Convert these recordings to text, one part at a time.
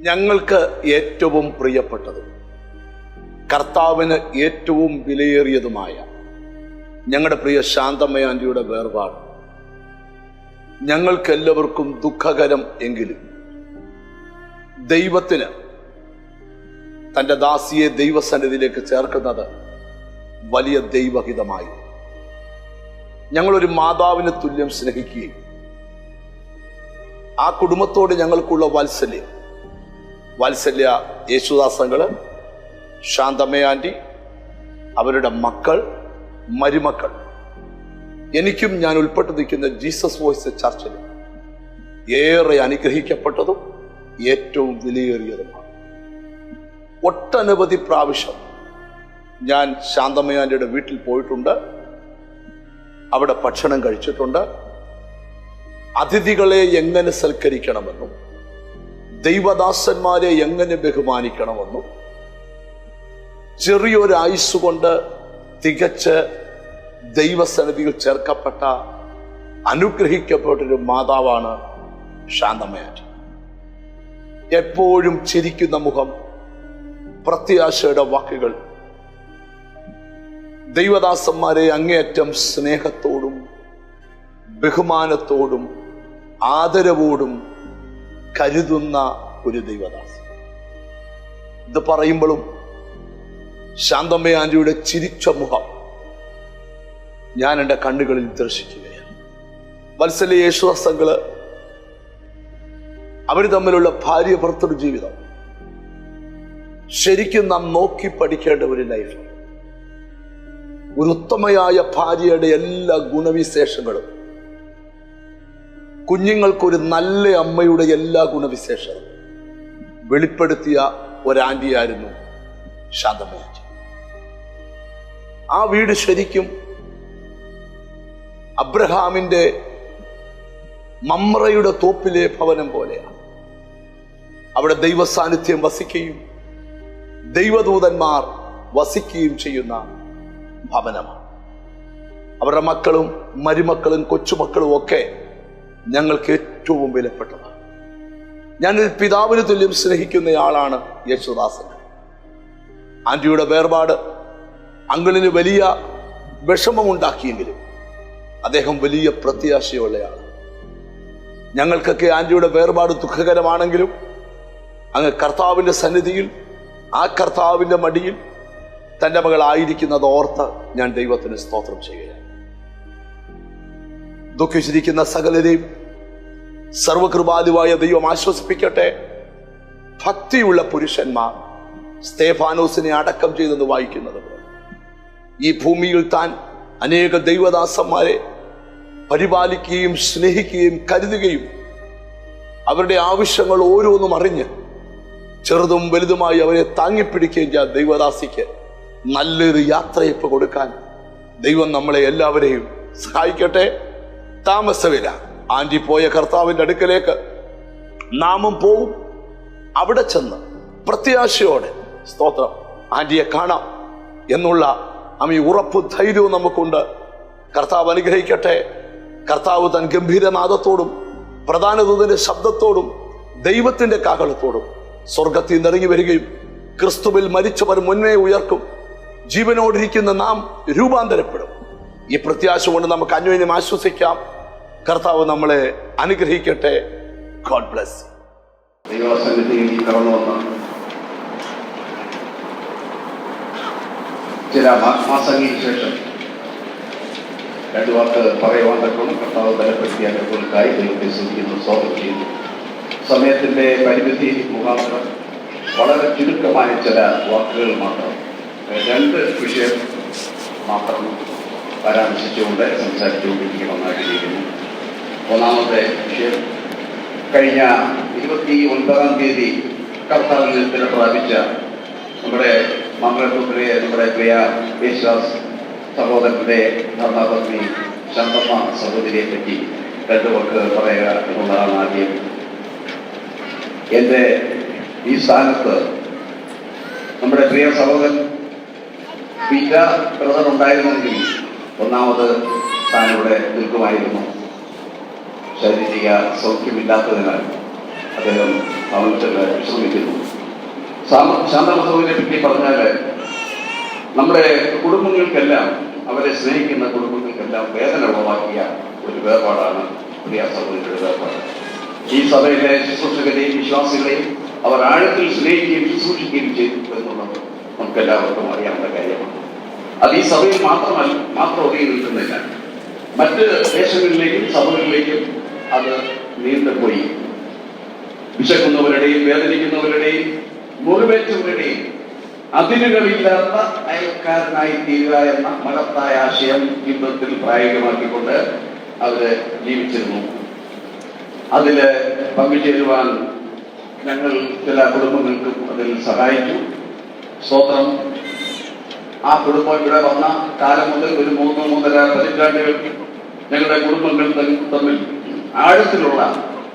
ഞങ്ങൾക്ക് ഏറ്റവും പ്രിയപ്പെട്ടതും കർത്താവിന് ഏറ്റവും വിലയേറിയതുമായ ഞങ്ങളുടെ പ്രിയ ശാന്തമ്മ ആന്റിയുടെ വേർപാട് ഞങ്ങൾക്കെല്ലാവർക്കും ദുഃഖകരം എങ്കിലും ദൈവത്തിന് തൻ്റെ ദാസിയെ ദൈവസന്നിധിയിലേക്ക് ചേർക്കുന്നത് വലിയ ദൈവഹിതമായി. ഞങ്ങളൊരു മാതാവിനെ തുല്യം സ്നേഹിക്കുകയും ആ കുടുംബത്തോട് ഞങ്ങൾക്കുള്ള വാത്സല്യ യേശുദാസങ്ങള്, ശാന്തമ്മ ആന്റി, അവരുടെ മക്കൾ, മരുമക്കൾ, എനിക്കും ഞാൻ ഉൾപ്പെട്ടു നിൽക്കുന്ന ജീസസ് വോയിസ് ചർച്ചിൽ ഏറെ അനുഗ്രഹിക്കപ്പെട്ടതും ഏറ്റവും വിലയേറിയതുമാണ്. ഒട്ടനവധി പ്രാവശ്യം ഞാൻ ശാന്തമ്മ ആന്റിയുടെ വീട്ടിൽ പോയിട്ടുണ്ട്, അവിടെ ഭക്ഷണം കഴിച്ചിട്ടുണ്ട്. അതിഥികളെ എങ്ങനെ സൽക്കരിക്കണമെന്നും ദൈവദാസന്മാരെ എങ്ങനെ ബഹുമാനിക്കണമെന്നും ചെറിയൊരു ആയുസ് കൊണ്ട് തികച്ച് ദൈവസന്നിധിയിൽ ചേർക്കപ്പെട്ട അനുഗ്രഹിക്കപ്പെട്ടൊരു മാതാവാണ് ശാന്തമ്മ ആന്റി. എപ്പോഴും ചിരിക്കുന്ന മുഖം, പ്രത്യാശയുടെ വാക്കുകൾ, ദൈവദാസന്മാരെ അങ്ങേയറ്റം സ്നേഹത്തോടും ബഹുമാനത്തോടും ആദരവോടും കരുതുന്ന ഒരു ദൈവദാസൻ. ഇത് പറയുമ്പോഴും ശാന്തമ്മ ആന്റിയുടെ ചിരിച്ച മുഖം ഞാൻ എൻ്റെ കണ്ണുകളിൽ ദർശിക്കുകയാണ്. വത്സല്യ യേശുദാസങ്ങള് അവർ തമ്മിലുള്ള ഭാര്യ ഭർത്തൃ ജീവിതം ശരിക്കും നാം നോക്കി പഠിക്കേണ്ട ഒരു ലൈഫ്. ഒരു ഉത്തമയായ ഭാര്യയുടെ എല്ലാ ഗുണവിശേഷങ്ങളും, കുഞ്ഞുങ്ങൾക്കൊരു നല്ല അമ്മയുടെ എല്ലാ ഗുണവിശേഷങ്ങളും വെളിപ്പെടുത്തിയ ഒരാന്റിയായിരുന്നു ശാന്തമ്മ ആന്റി. ആ വീട് ശരിക്കും അബ്രഹാമിന്റെ മമ്രയുടെ തോപ്പിലെ ഭവനം പോലെയാണ്. അവിടെ ദൈവ സാന്നിധ്യം വസിക്കുകയും ദൈവദൂതന്മാർ വസിക്കുകയും ചെയ്യുന്ന ഭവനമാണ്. അവരുടെ മക്കളും മരുമക്കളും കൊച്ചുമക്കളും ഒക്കെ ഞങ്ങൾക്ക് ഏറ്റവും വിലപ്പെട്ടതാണ്. ഞാനൊരു പിതാവിന് തുല്യം സ്നേഹിക്കുന്നയാളാണ് യേശുദാസൻ. ആന്റിയുടെ വേർപാട് അങ്കിളിന് വലിയ വിഷമമുണ്ടാക്കിയെങ്കിലും അദ്ദേഹം വലിയ പ്രത്യാശയുള്ളയാളാണ്. ഞങ്ങൾക്കൊക്കെ ആന്റിയുടെ വേർപാട് ദുഃഖകരമാണെങ്കിലും അങ്ങ് കർത്താവിന്റെ സന്നിധിയിൽ, ആ കർത്താവിന്റെ മടിയിൽ തൻ്റെ മകളായിരിക്കുന്നത് ഓർത്ത് ഞാൻ ദൈവത്തിന് സ്തോത്രം ചെയ്യുകയാണ്. ദുഃഖിച്ചിരിക്കുന്ന സകലരെയും സർവകൃപാലുവായ ദൈവം ആശ്വസിപ്പിക്കട്ടെ. ഭക്തിയുള്ള പുരുഷന്മാർ സ്തേഫാനോസിനെ അടക്കം ചെയ്തെന്ന് വായിക്കുന്നത് പോലെ ഈ ഭൂമിയിൽ താൻ അനേക ദൈവദാസന്മാരെ പരിപാലിക്കുകയും സ്നേഹിക്കുകയും കരുതുകയും അവരുടെ ആവശ്യങ്ങൾ ഓരോന്നും അറിഞ്ഞ് ചെറുതും വലുതുമായി അവരെ താങ്ങിപ്പിടിക്കുകയും ചെയ്ത ദൈവദാസിക്ക് നല്ലൊരു യാത്രയപ്പ് കൊടുക്കാൻ ദൈവം നമ്മളെ എല്ലാവരെയും സഹായിക്കട്ടെ. താമസമില്ല, ആന്റി പോയ കർത്താവിന്റെ അടുക്കലേക്ക് നാമും പോവും. അവിടെ ചെന്ന് പ്രത്യാശയോടെ സ്തോത്രം ആന്റിയെ കാണാം എന്നുള്ള ഉറപ്പും ധൈര്യവും നമുക്കുണ്ട്. കർത്താവ് അനുഗ്രഹിക്കട്ടെ. കർത്താവ് തൻ ഗംഭീരനാദത്തോടും പ്രധാന ദൂതന്റെ ശബ്ദത്തോടും ദൈവത്തിന്റെ കാഹളത്തോടും സ്വർഗത്തിൽ നിറങ്ങി വരികയും ക്രിസ്തുവിൽ മരിച്ചവർ മുന്നേ ഉയർക്കും. ജീവനോടിരിക്കുന്ന നാം രൂപാന്തരപ്പെടും. ഈ പ്രത്യാശ കൊണ്ട് നമുക്ക് അന്യോന്യം ആശ്വസിക്കാം. കർത്താവ് നമ്മളെ അനുഗ്രഹിക്കട്ടെ. God bless. ദൈവസന്നിധിയിൽ കടന്നു വന്ന ചില മാസങ്ങൾക്ക് ശേഷം രണ്ടു വാക്ക് പറയുവാൻ തക്കണം കർത്താവ് ബലപ്പെടുത്തിയ അനുഭവങ്ങൾക്കായി ദൈവത്തെ സ്തുതിക്കുന്നു, സ്തോത്രം ചെയ്യുന്നു. സമയത്തിന്റെ പരിമിതി മുഖാന്തരം വളരെ ചുരുക്കമായ ചില വാക്കുകൾ മാത്രം, രണ്ട് വിഷയം മാത്രം പരാമർശിച്ചുകൊണ്ട് സംസാരിച്ചുകൊണ്ടിരിക്കണമെന്നാഗ്രഹിക്കുന്നു. ഒന്നാമത്തെ വിഷയം, കഴിഞ്ഞ 29-ാം തീയതി കർത്താവിൽ നിന്ന് പ്രാപിച്ച നമ്മുടെ മംഗളപുത്രിയെ, നമ്മുടെ പ്രിയ യേശുദാസ് സഹോദരന്റെ ധർമ്മപത്നി ശാന്തമ്മ സഹോദരിയെ പറ്റി രണ്ടു വാക്ക് പറയുക എന്നുള്ളതാണ് ആദ്യം. എൻ്റെ ഈ സ്ഥാനത്ത് നമ്മുടെ പ്രിയ സഹോദരൻ പീറ്റർ ബ്രദർ ഉണ്ടായിരുന്നെങ്കിൽ ഒന്നാമത് താനിവിടെ നിൽക്കുമായിരുന്നു. ശാരീരിക സൗഖ്യമില്ലാത്തതിനാൽ അദ്ദേഹം ഭവനത്തിൽ വിശ്രമിക്കുന്നു. ശാന്താമസവിനെ പറ്റി പറഞ്ഞാൽ നമ്മുടെ കുടുംബങ്ങൾക്കെല്ലാം, അവരെ സ്നേഹിക്കുന്ന കുടുംബങ്ങൾക്കെല്ലാം വേദന ഉളവാക്കിയ ഒരു വേർപാടാണ് പ്രിയ സഹോദരിയുടെ വേർപാട്. ഈ സഭയിലെ ശുശ്രൂഷകരെയും വിശ്വാസികളെയും അവർ ആഴത്തിൽ സ്നേഹിക്കുകയും ശുശ്രൂഷിക്കുകയും ചെയ്തു എന്നുള്ളത് നമുക്കെല്ലാവർക്കും അറിയാവുന്ന കാര്യമാണ്. അത് ഈ സഭയിൽ മാത്രം ഒതുങ്ങി നിൽക്കുന്നില്ല, മറ്റ് ദേശങ്ങളിലേക്കും സഭകളിലേക്കും അത് നീണ്ടുപോയി. വിശക്കുന്നവരുടെയും വേദനിക്കുന്നവരുടെയും മുറിവേറ്റവരുടെയും അതിരുകളില്ലാത്ത അയൽക്കാരനായി തീരുക എന്ന മഹത്തായ ആശയം ജീവിതത്തിൽ പ്രായോഗികമാക്കിക്കൊണ്ട് അവര് ജീവിച്ചിരുന്നു. അതില് പങ്കുചേരുവാൻ ഞങ്ങൾ ചില കുടുംബങ്ങൾക്കും അതിൽ സഹായിച്ചു. സ്തോത്രം. ആ കുടുംബം ഇവിടെ വന്ന കാലം മുതൽ ഒരു 3-3.5 പതിറ്റാണ്ടുകൾ ഞങ്ങളുടെ കുടുംബങ്ങൾ തമ്മിൽ ആഴത്തിലുള്ള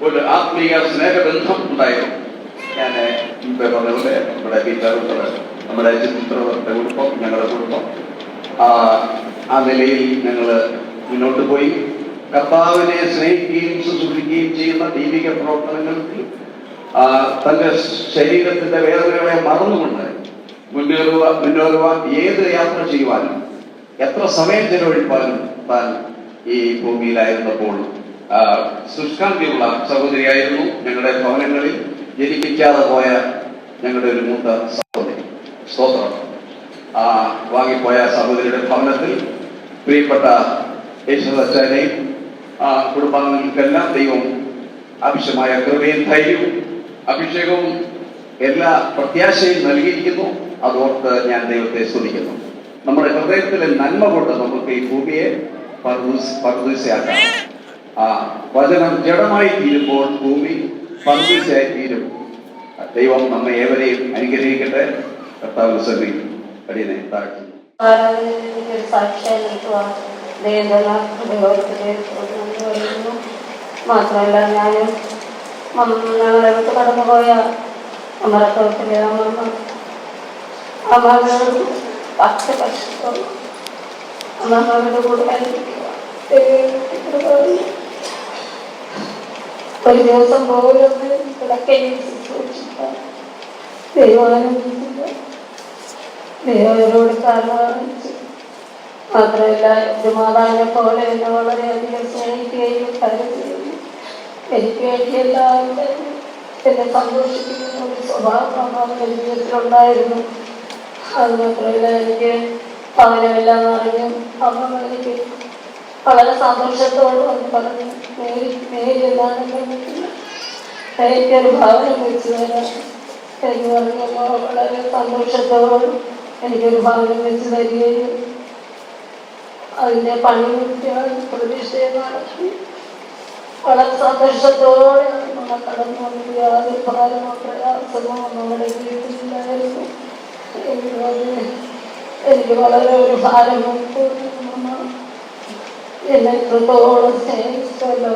ഒരു ആത്മീയ സ്നേഹബന്ധം ഉണ്ടായിരുന്നു. ഞാൻ മുമ്പേ പറഞ്ഞതുപോലെ നമ്മുടെ പീറ്ററുടെ, നമ്മുടെ ചിത്രയുടെ കുടുംബം, ഞങ്ങളുടെ കുടുംബം ആ നിലയിൽ ഞങ്ങൾ മുന്നോട്ട് പോയി. കർത്താവിനെ സ്നേഹിക്കുകയും ശുശ്രൂഷിക്കുകയും ചെയ്യുന്ന ദൈവിക പ്രവർത്തനങ്ങൾക്ക് തന്റെ ശരീരത്തിന്റെ വേദനകളെ മറന്നുകൊണ്ട് മുന്നേറുവാൻ ഏത് യാത്ര ചെയ്യുവാനും എത്ര സമയം ചെലവഴിപ്പാനും താൻ ഈ ഭൂമിയിലായിരുന്നപ്പോൾ ശുഷ്കാന്തിയുള്ള സഹോദരിയായിരുന്നു. ഞങ്ങളുടെ ഭവനങ്ങളിൽ ജനിപ്പിക്കാതെ പോയ ഞങ്ങളുടെ ഒരു മൂത്ത സഹോദരി. സ്തോത്രം. വാങ്ങിപ്പോയ സഹോദരിയുടെ ഭവനത്തിൽ പ്രിയപ്പെട്ട യേശുദാസനെയും കുടുംബാംഗങ്ങൾക്കെല്ലാം ദൈവം ആവശ്യമായ കൃപയും ധൈര്യവും അഭിഷേകവും എല്ലാ പ്രത്യാശയും നൽകിയിരിക്കുന്നു. അതോർത്ത് ഞാൻ ദൈവത്തെ സ്തുതിക്കുന്നു. നമ്മുടെ ഹൃദയത്തിലെ നന്മ കൊണ്ട് നമുക്ക് ഈ ഭൂമിയെ പർദീസയാക്കാം. വചനം ജഡമായി തീരുമ്പോൾ ഭൂമി പർദീസയായി തീരും. ദൈവം നമ്മെ ഏവരെയും അനുഗ്രഹിക്കട്ടെ. കർത്താവിന്റെ സന്നിധിയിൽ അടിയനെ താഴ്ത്തുന്നു. മാത്രമല്ല, ഞാനും ഞങ്ങളെടുത്ത് കടന്നുപോയ അമരത്തോട്ടിലെ അമ്മമ്മയോട് 10 വർഷം അമ്മമ്മയുടെ കൂടെ ഒരു ദിവസം പോലും കിടക്കയിൽ സൂക്ഷിക്കാൻ ദൈവാനുഭവിച്ചില്ല. ദൈവരോട് കാരണമാണിച്ചു. മാത്രമല്ല, ഒരു മാതാവിനെ പോലെ എന്നെ വളരെയധികം സ്നേഹിക്കുകയും കരുതുകയും എനിക്ക് വേണ്ടി എല്ലാവരും എന്നെ സന്തോഷിപ്പിക്കുന്ന ഒരു സ്വഭാവം അവരുടെ ജീവിതത്തിലുണ്ടായിരുന്നു. അത് മാത്രമല്ല, എനിക്ക് ഭവനമെല്ലാം അറിഞ്ഞു. അമ്മ എനിക്ക് വളരെ സന്തോഷത്തോട് വന്ന് പറഞ്ഞു, നേരി എന്നാണ് എനിക്കൊരു ഭവനം വെച്ച് തരാം. എനിക്ക് പറഞ്ഞു, വളരെ സന്തോഷത്തോട് എനിക്കൊരു ഭവനം വെച്ച് തരികയും അതിൻ്റെ പണി പ്രതീക്ഷയെ നടത്തി വളരെ സന്തോഷത്തോടെ നമ്മൾ കടന്നു വന്നത്. യാതൊരു ഭാരമോ പ്രയാസമോ നമ്മുടെ ജീവിതത്തിലായിരുന്നു. എനിക്ക് വളരെ ഒരു ഭാരമോ എന്നെ എത്രത്തോളം സ്നേഹിച്ചല്ലോ,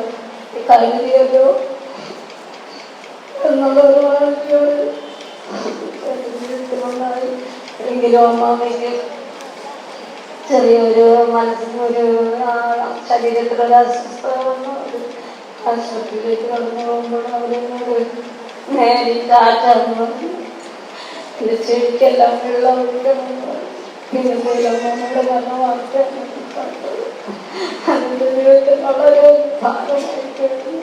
കരുതിയല്ലോ എന്നുള്ളൊരു ജീവിതത്തിലുണ്ടായി. എങ്കിലും അമ്മാമയ്ക്ക് ചെറിയൊരു മനസ്സിനൊരു ശരീരത്തിലൊരു അസ്വസ്ഥത വന്നു. ആശുപത്രിയിലേക്ക് കടന്നു പോകുമ്പോൾ അവരെന്നോട് നേരിട്ട് ആറ്റാന്ന് എൻ്റെ ചെടിക്കെല്ലാം വെള്ളം ഒഴിക്കണമെന്ന് പിന്നെ പോയില്ലമ്മയുടെ നല്ല വാർത്ത അതിൻ്റെ ജീവിതത്തിൽ വളരെ ഭാരമായി കഴിഞ്ഞു.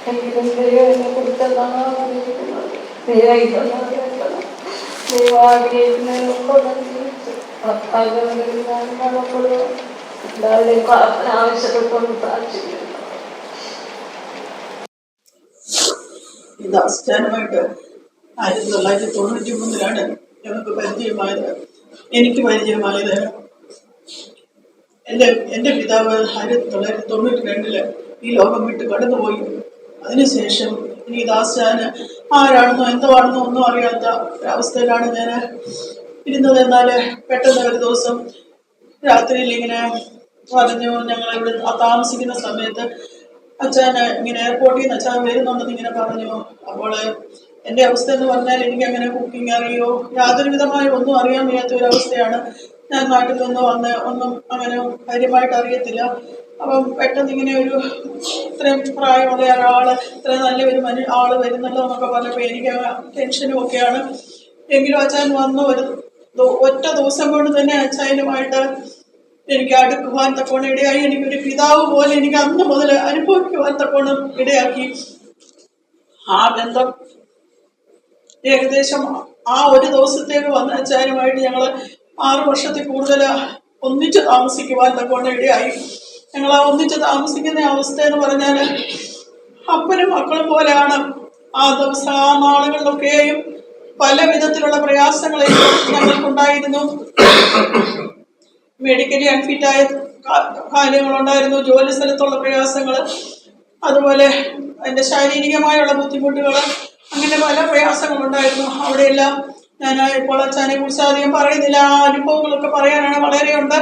എങ്കിലും ദൈവം എന്നെ കുറിച്ചെന്നാണ് അറിയിക്കുന്നത്. ദൈവം ഇതെന്നാണ് കേൾക്കണം. ദൈവം ആഗ്രഹിക്കുന്നതിനൊക്കെ ജീവിച്ചു. എല്ലാവരുടെയും പ്രാർത്ഥന ആവശ്യപ്പെട്ടുകൊണ്ട് പ്രാർത്ഥിക്കുന്നു. ദാസ്റ്റാനുമായിട്ട് 1993 ഞങ്ങൾക്ക് പരിചയമായത്. എനിക്ക് പരിചയമായത് എൻ്റെ പിതാവ് 1992 ഈ ലോകം വിട്ട് കടന്നുപോയി. അതിനുശേഷം ഈ ദാസ്റ്റാന് ആരാണെന്നോ എന്താണെന്നോ ഒന്നും അറിയാത്ത ഒരവസ്ഥയിലാണ് ഞാൻ ഇരുന്നത്. എന്നാൽ പെട്ടെന്ന് ഒരു ദിവസം രാത്രിയിൽ ഇങ്ങനെ പറഞ്ഞു, ഞങ്ങളിവിടെ താമസിക്കുന്ന സമയത്ത് അച്ഛന് ഇങ്ങനെ എയർപോർട്ടിൽ നിന്ന് അച്ഛൻ വരുന്നുണ്ടെന്ന് ഇങ്ങനെ പറഞ്ഞു. അപ്പോൾ എൻ്റെ അവസ്ഥ എന്ന് പറഞ്ഞാൽ എനിക്കങ്ങനെ കുക്കിംഗ് അറിയോ യാതൊരു വിധമായ ഒന്നും അറിയാൻ വയ്യാത്ത ഒരവസ്ഥയാണ്. ഞാൻ നാട്ടിൽ നിന്ന് വന്ന് ഒന്നും അങ്ങനെ കാര്യമായിട്ട് അറിയത്തില്ല. അപ്പം പെട്ടെന്ന് ഇങ്ങനെ ഒരു ഇത്രയും പ്രായമുള്ള ഒരാള് ഇത്രയും നല്ലൊരു ആള് വരുന്നല്ലോ എന്നൊക്കെ പറഞ്ഞപ്പോൾ എനിക്ക് ടെൻഷനും ഒക്കെയാണ്. എങ്കിലും അച്ഛൻ വന്നു ഒറ്റ ദിവസം കൊണ്ട് തന്നെ അച്ഛനുമായിട്ട് എനിക്ക് അടുക്കുവാൻ തക്കോണം ഇടയായി. എനിക്കൊരു പിതാവ് പോലെ എനിക്ക് അന്ന് മുതൽ അനുഭവിക്കുവാൻ തക്കോണം ഇടയാക്കി. ആ ബന്ധം ഏകദേശം ആ ഒരു ദിവസത്തേക്ക് വന്ന അച്ഛനുമായിട്ട് ഞങ്ങൾ 6 വർഷത്തിൽ കൂടുതൽ ഒന്നിച്ച് താമസിക്കുവാൻ തക്കോണം ഇടയായി. ഞങ്ങൾ ആ ഒന്നിച്ച് താമസിക്കുന്ന അവസ്ഥ എന്ന് പറഞ്ഞാൽ അപ്പനും മക്കളും പോലെയാണ്. ആ ദിവസം ആ നാളുകളിലൊക്കെയും പല വിധത്തിലുള്ള പ്രയാസങ്ങളെയും ഞങ്ങൾക്കുണ്ടായിരുന്നു. മെഡിക്കലി അൺഫിറ്റായ കാര്യങ്ങളുണ്ടായിരുന്നു, ജോലി സ്ഥലത്തുള്ള പ്രയാസങ്ങൾ, അതുപോലെ അതിൻ്റെ ശാരീരികമായുള്ള ബുദ്ധിമുട്ടുകൾ, അങ്ങനെ പല പ്രയാസങ്ങളുണ്ടായിരുന്നു. അവിടെയെല്ലാം ഞാൻ ഇപ്പോൾ അച്ഛനെ കുറിച്ച് അധികം പറയുന്നില്ല. ആ അനുഭവങ്ങളൊക്കെ പറയാനാണ് വളരെയുണ്ട്,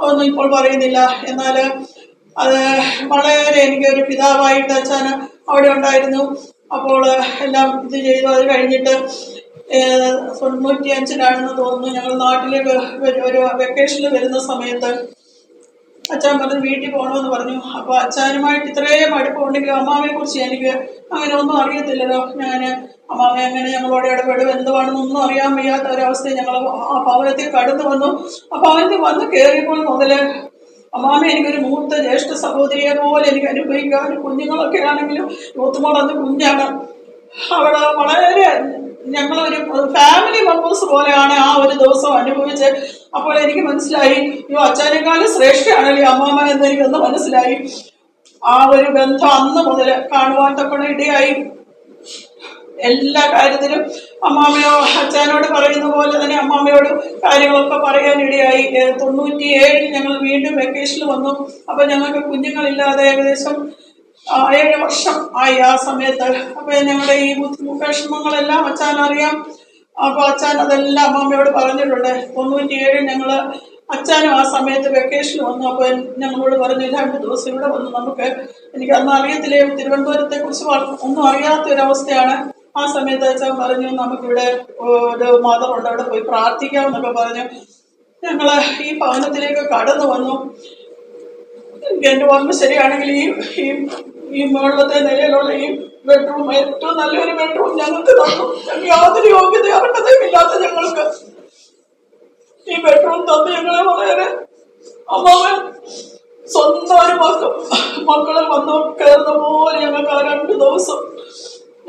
അതൊന്നും ഇപ്പോൾ പറയുന്നില്ല. എന്നാൽ അത് വളരെ എനിക്കൊരു പിതാവായിട്ട് അച്ഛൻ അവിടെ ഉണ്ടായിരുന്നു. അപ്പോൾ എല്ലാം ഇത് ചെയ്തു. അത് കഴിഞ്ഞിട്ട് 95-ലാണെന്ന് തോന്നുന്നു ഞങ്ങൾ നാട്ടിലേക്ക് ഒരു വെക്കേഷനിൽ വരുന്ന സമയത്ത് അച്ഛൻ പറഞ്ഞു വീട്ടിൽ പോകണമെന്ന് പറഞ്ഞു. അപ്പോൾ അച്ഛനുമായിട്ട് ഇത്രയും അടുപ്പമുണ്ടെങ്കിലും അമ്മാവയെ കുറിച്ച് എനിക്ക് അങ്ങനെ ഒന്നും അറിയത്തില്ലല്ലോ. ഞാൻ അമ്മാവ എങ്ങനെ ഞങ്ങളോട് ഇടപെടും എന്തുവാണെന്നൊന്നും അറിയാൻ വയ്യാത്ത ഒരവസ്ഥയിൽ ഞങ്ങൾ ആ ഭവനത്തിൽ കടന്നു വന്നു. ആ ഭവനത്തിൽ വന്ന് കയറിയപ്പോൾ മുതൽ അമ്മാമ എനിക്കൊരു മൂത്ത ജ്യേഷ്ഠ സഹോദരിയെ പോലെ എനിക്ക് അനുഭവിക്കാൻ. കുഞ്ഞുങ്ങളൊക്കെ ആണെങ്കിലും മൂത്തുമോൾ അന്ന് കുഞ്ഞാണ്. അവിടെ വളരെ ഞങ്ങളൊരു ഫാമിലി മെമ്പേഴ്സ് പോലെയാണ് ആ ഒരു ദിവസം അനുഭവിച്ച്. അപ്പോൾ എനിക്ക് മനസ്സിലായി, അച്ഛനേക്കാളും ശ്രേഷ്ഠയാണല്ലേ അമ്മാമ എന്ന് എനിക്കൊന്ന് മനസ്സിലായി. ആ ഒരു ബന്ധം അന്ന് മുതൽ കാണുവാൻ തക്കണ ഇടയായി. എല്ലാ കാര്യത്തിലും അമ്മാമയോ അച്ഛനോട് പറയുന്ന പോലെ തന്നെ അമ്മാമയോട് കാര്യങ്ങളൊക്കെ പറയാനിടയായി. 97-ൽ ഞങ്ങൾ വീണ്ടും വെക്കേഷനിൽ വന്നു. അപ്പം ഞങ്ങൾക്ക് കുഞ്ഞുങ്ങളില്ലാതെ ഏകദേശം 7 വർഷം ആയി ആ സമയത്ത്. അപ്പം ഞങ്ങളുടെ ഈ വിഷമങ്ങളെല്ലാം അച്ഛൻ അറിയാം. അപ്പോൾ അച്ഛൻ അതെല്ലാം അമ്മാമയോട് പറഞ്ഞിട്ടുണ്ട്. 97-ൽ ഞങ്ങൾ അച്ഛനും ആ സമയത്ത് വെക്കേഷൻ വന്നു. അപ്പോൾ ഞങ്ങളോട് പറഞ്ഞു 2 ദിവസം ഇവിടെ വന്നു നമുക്ക്. എനിക്ക് അന്ന് അറിയത്തില്ലേ, തിരുവനന്തപുരത്തെ കുറിച്ച് ഒന്നും അറിയാത്തൊരവസ്ഥയാണ്. ആ സമയത്ത് അച്ഛൻ പറഞ്ഞു നമുക്കിവിടെ ഒരു മദറുണ്ട്, അവിടെ പോയി പ്രാർത്ഥിക്കാമെന്നൊക്കെ പറഞ്ഞു. ഞങ്ങൾ ഈ ഭവനത്തിലേക്ക് കടന്നു വന്നു. എൻ്റെ ഓർമ്മ ശരിയാണെങ്കിൽ ഈ മുകളിലത്തെ നിലയിലുള്ള ഈ ബെഡ്റൂം ഏറ്റവും നല്ലൊരു ബെഡ്റൂം ഞങ്ങൾക്ക് തന്നു. യാതൊരു യോഗ്യത അർഹതയും ഇല്ലാത്ത ഞങ്ങൾക്ക് ഈ ബെഡ്റൂം തന്നു. ഞങ്ങളെ വളരെ അമ്മാവൻ സ്വന്തം ഒരു മക്കളെ വന്നു കയറുന്ന പോലെ ഞങ്ങൾക്ക് ആ 2 ദിവസം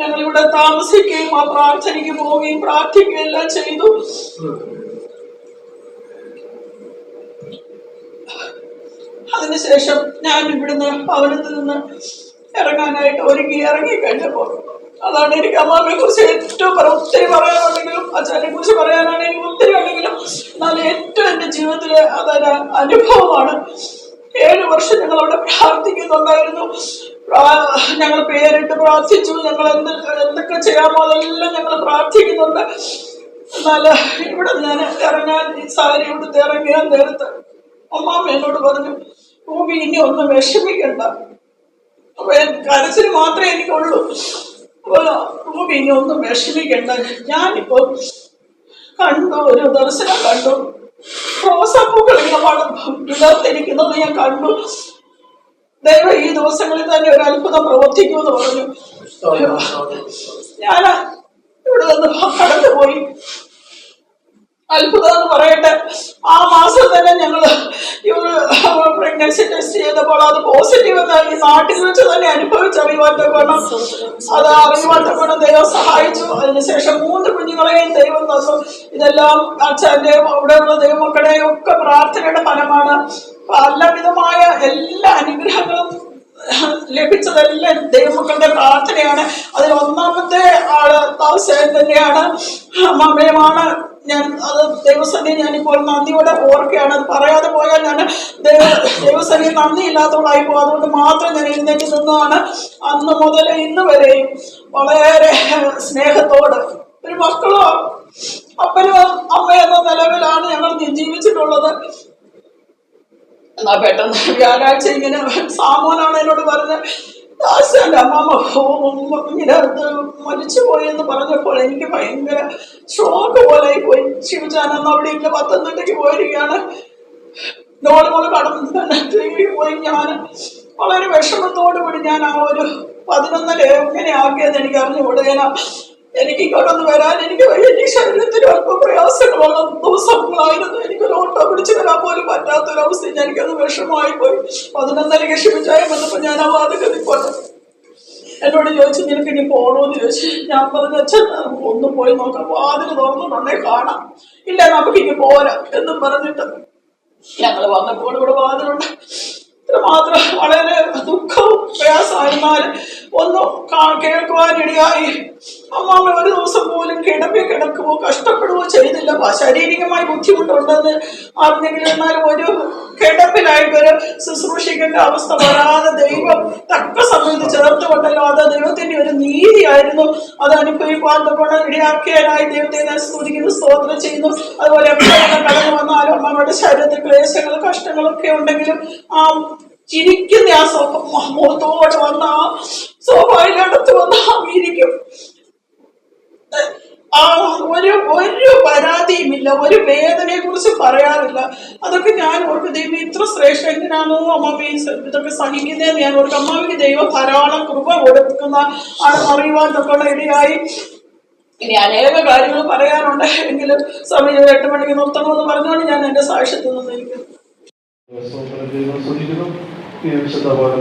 ഞങ്ങളിവിടെ താമസിക്കുകയും ആ പ്രാർത്ഥനയ്ക്ക് പോവുകയും പ്രാർത്ഥിക്കുകയും എല്ലാം ചെയ്തു. അതിനുശേഷം ഞാൻ ഇവിടുന്ന് ഭവനത്തിൽ നിന്ന് ഇറങ്ങാനായിട്ട് ഇറങ്ങി കഴിഞ്ഞപ്പോൾ അതാണ് എനിക്ക് അമ്മാമയെ കുറിച്ച് ഏറ്റവും ഒത്തിരി പറയാനുണ്ടെങ്കിലും അച്ഛനെ കുറിച്ച് പറയാനാണ് എനിക്ക് ഒത്തിരി ഉണ്ടെങ്കിലും എന്നാൽ ഏറ്റവും എൻ്റെ ജീവിതത്തിലെ അതൊരു അനുഭവമാണ്. 7 വർഷം ഞങ്ങൾ അവിടെ പ്രാർത്ഥിക്കുന്നുണ്ടായിരുന്നു. ഞങ്ങൾ പേരിട്ട് പ്രാർത്ഥിച്ചു. ഞങ്ങൾ എന്തൊക്കെ ചെയ്യാമോ അതെല്ലാം ഞങ്ങൾ പ്രാർത്ഥിക്കുന്നുണ്ട്. എന്നാൽ ഇവിടെ ഞാൻ ഇറങ്ങാൻ ഈ സാരി ഇവിടുത്തെ ഇറങ്ങിയാൽ നേരത്തെ അമ്മാമ എന്നോട് പറഞ്ഞു, ഭൂമി ഇനി ഒന്നും വിഷമിക്കണ്ട. അപ്പൊ കരച്ചിൽ മാത്രമേ എനിക്കുള്ളൂ. അപ്പൊ ഭൂമി ഇനി ഒന്നും വിഷമിക്കണ്ട. ഞാനിപ്പോ കണ്ടു, ഒരു ദർശനം കണ്ടു. റോസാപ്പൂക്കൾ ഇങ്ങനെ വിടർത്തിരിക്കുന്നത് ഞാൻ കണ്ടു. ദൈവം ഈ ദിവസങ്ങളിൽ തന്നെ ഒരു അത്ഭുതം പ്രവർത്തിക്കുമെന്ന് പറഞ്ഞു. ഞാൻ ഇവിടെ നിന്ന് കടന്നുപോയി. അത്ഭുതം എന്ന് പറയട്ടെ, ആ മാസം തന്നെ ഞങ്ങൾ പ്രഗ്നൻസി ടെസ്റ്റ് ചെയ്തപ്പോൾ അത് പോസിറ്റീവ് എന്നാണ് ഈ നാട്ടിൽ വെച്ച് തന്നെ അനുഭവിച്ചറിയുവാൻ തക്കണം. അത് അറിയുവാൻ തക്കണം ദൈവം സഹായിച്ചു. അതിനുശേഷം 3 കുഞ്ഞുങ്ങളെയും ദൈവം തന്നു. ഇതെല്ലാം അച്ഛൻ്റെയും അവിടെയുള്ള ദൈവമക്കളുടെയും ഒക്കെ പ്രാർത്ഥനയുടെ ഫലമാണ്. പലവിധമായ എല്ലാ അനുഗ്രഹങ്ങളും ലഭിച്ചതെല്ലാം ദൈവമക്കളുടെ പ്രാർത്ഥനയാണ്. അതിൽ ഒന്നാമത്തെ ആള് താവസേൻ തന്നെയാണ്, അമ്മയുമാണ്. ഞാൻ അത് ദൈവസന്നിധി ഞാനിപ്പോൾ നന്ദിയോടെ ഓർക്കുകയാണ്. അത് പറയാതെ പോയാൽ ഞാൻ ദൈവസന്നിധി നന്ദിയില്ലാത്തവളായി പോകും. അതുകൊണ്ട് മാത്രം ഞാൻ എഴുന്നേറ്റ് നിന്നതാണ്. അന്ന് മുതൽ ഇന്ന് വരെയും വളരെ സ്നേഹത്തോട് ഒരു മക്കളോ അപ്പനോ അമ്മയെന്ന നിലവിലാണ് ഞങ്ങൾ ജീവിച്ചിട്ടുള്ളത്. എന്നാ പെട്ടെന്ന് വ്യാഴാഴ്ച ഇങ്ങനെ സാമോനാണ് എന്നോട് പറഞ്ഞത്, ദാസന്റെ അമ്മാമ്മ ഇങ്ങനെ മരിച്ചുപോയി എന്ന് പറഞ്ഞപ്പോൾ എനിക്ക് ഭയങ്കര ഷോക്ക് പോലെ പോയി. ശിവജാനന്ന് അവിടെ ഇല്ല, പത്തനംതിട്ടയ്ക്ക് പോയിരിക്കുകയാണ്. മോള് കടന്നു പോയി. ഞാൻ വളരെ വിഷമത്തോടു കൂടി ഞാൻ ആ ഒരു 11 എങ്ങനെ ആക്കിയെന്ന് എനിക്ക് അറിഞ്ഞുകൂടുകയില്ല. എനിക്ക് ഇങ്ങോട്ടൊന്ന് വരാൻ എനിക്ക് വലിയ ശരീരത്തിന് അല്പം പ്രയാസങ്ങളുള്ള ദിവസങ്ങളായിരുന്നു. എനിക്കൊരു ഓട്ടോ പിടിച്ചു വരാൻ പോലും പറ്റാത്തൊരവസ്ഥ. എനിക്കത് വിഷമമായി പോയി. 11 ക്ഷമിച്ചായി വന്നപ്പോൾ ഞാൻ ആ വാതിൽ പോട്ടെ എന്നോട് ചോദിച്ചു, നിനക്ക് ഇനി പോകണമെന്ന് ചോദിച്ചു. ഞാൻ പറഞ്ഞു, അച്ഛൻ ഒന്ന് പോയി നോക്കാം, വാതിന് തുറന്നിട്ടുണ്ടേ കാണാം, ഇല്ല നമുക്ക് ഇനി പോരാ എന്നും പറഞ്ഞിട്ട് ഞങ്ങൾ വന്നപ്പോൾ ഇവിടെ വാതിലുണ്ട്. ഇത്രമാത്രം വളരെ ദുഃഖവും പ്രയാസമായിരുന്നാലും ഒന്നും കേൾക്കുവാനിടയായി. അമ്മാമ്മ ഒരു ദിവസം പോലും കിടക്കുവോ കഷ്ടപ്പെടുവോ ചെയ്തില്ല. ശാരീരികമായി ബുദ്ധിമുട്ടുണ്ടെന്ന് അറിഞ്ഞെങ്കിലും എന്നാലും ഒരു കിടപ്പിലായിട്ടൊരു ശുശ്രൂഷിക്കേണ്ട അവസ്ഥ വരാതെ ദൈവം തക്ക സമയത്ത് ചേർത്തുകൊണ്ടല്ലോ. അത് ദൈവത്തിന്റെ ഒരു നീതിയായിരുന്നു. അത് അനുഭവിക്കാൻ കൊണ്ട് ഇടയാക്കിയതിനായി ദൈവത്തെ ഞാൻ സ്തുതിക്കുന്നു, സ്തോത്രം ചെയ്യുന്നു. അതുപോലെ എപ്പോഴൊക്കെ കടന്നു വന്നാലും അമ്മയുടെ ശരീരത്തിൽ ക്ലേശങ്ങളും കഷ്ടങ്ങളൊക്കെ ഉണ്ടെങ്കിലും ആ ചിരിക്കുന്ന ആ മുഖത്തോടെ വന്ന ആ സ്വാഭാവികത്ത് വന്ന് ഇരിക്കും. ഒരു പരാതിയുമില്ല, ഒരു വേദനയെ കുറിച്ച് പറയാറില്ല. അതൊക്കെ ഞാൻ ഓർക്ക് ദൈവം ഇത്ര ശ്രേഷ്ഠ എങ്ങനെയാണോ അമ്മാമ്മ ഇതൊക്കെ സഹിക്കുന്നതെന്ന് ഞാൻ ഓർക്ക്. അമ്മാവിക്ക് ദൈവം ധാരാളം കൃപ കൊടുക്കുന്ന ആണെന്ന് അറിയുവാൻ തൊക്കെ ഇടയായി. ഇനി അനേക കാര്യങ്ങൾ പറയാനുണ്ട്, എങ്കിലും സമയം 8 മണിക്ക് നിർത്തണമെന്ന് പറഞ്ഞുകൊണ്ട് ഞാൻ എന്റെ സാക്ഷ്യത്തിൽ നിന്നിരിക്കുന്നു. ഈ വിശുദ്ധപോലെ